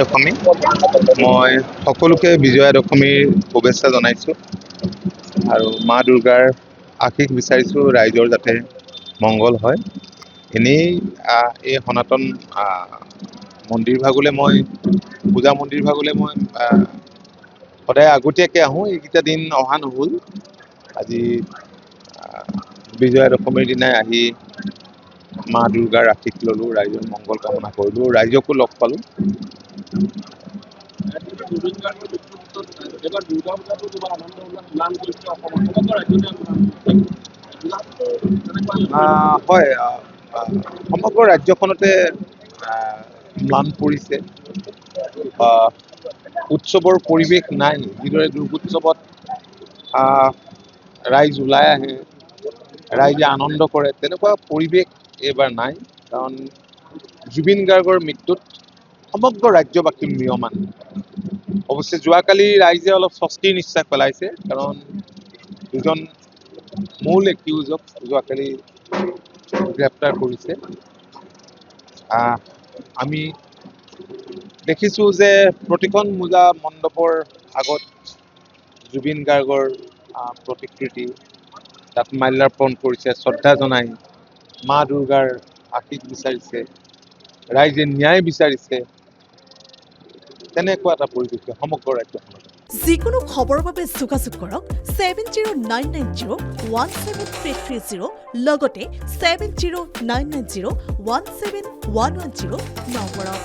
দশমী মই সকলোকে বিজয়া দশমীৰ শুভেচ্ছা জনাইছোঁ আৰু মা দুৰ্গাৰ আশীষ বিচাৰিছোঁ ৰাইজৰ যাতে মংগল হয়। এনেই এই সনাতন মন্দিৰ ভাগলৈ মই পূজা মন্দিৰ ভাগলৈ মই সদায় আগতীয়াকৈ আহোঁ। এইকেইটা দিন অহা নহ'ল। আজি বিজয়া দশমীৰ দিনাই আহি মা দুৰ্গাৰ আশীষ ল'লোঁ, ৰাইজৰ মংগল কামনা কৰিলোঁ, ৰাইজকো লগ পালোঁ। হয়, সমগ্ৰ ৰাজ্যখনতে ম্লান পৰিছে। উৎসৱৰ পৰিৱেশ নাই। যিদৰে দুৰ্গোৎসৱত ৰাইজ ওলাই আহে, ৰাইজে আনন্দ কৰে, তেনেকুৱা পৰিৱেশ এইবাৰ নাই। কাৰণ জুবিন গাৰ্গৰ মৃত্যুত সমগ্ৰ ৰাজ্যবাসী ম্ৰিয়মান। অৱশ্যে যোৱাকালি ৰাইজে অলপ স্বস্তিৰ নিশ্বাস পেলাইছে, কাৰণ দুজন মূল একিউজক যোৱাকালি গ্ৰেপ্তাৰ কৰিছে। আমি দেখিছোঁ যে প্ৰতিখন পূজা মণ্ডপৰ আগত জুবিন গাৰ্গৰ প্ৰতিকৃতি, তাত মাল্যাৰ্পণ কৰিছে, শ্ৰদ্ধা জনাই মা দুৰ্গাৰ আশীষ বিচাৰিছে, ৰাইজে ন্যায় বিচাৰিছে। তেনেকুৱা এটা পৰিৱেশ সমগ্ৰ ৰাজ্যখনত। যিকোনো খবৰৰ বাবে যোগাযোগ কৰক 7099017330 লগতে 7099017110 নম্বৰত।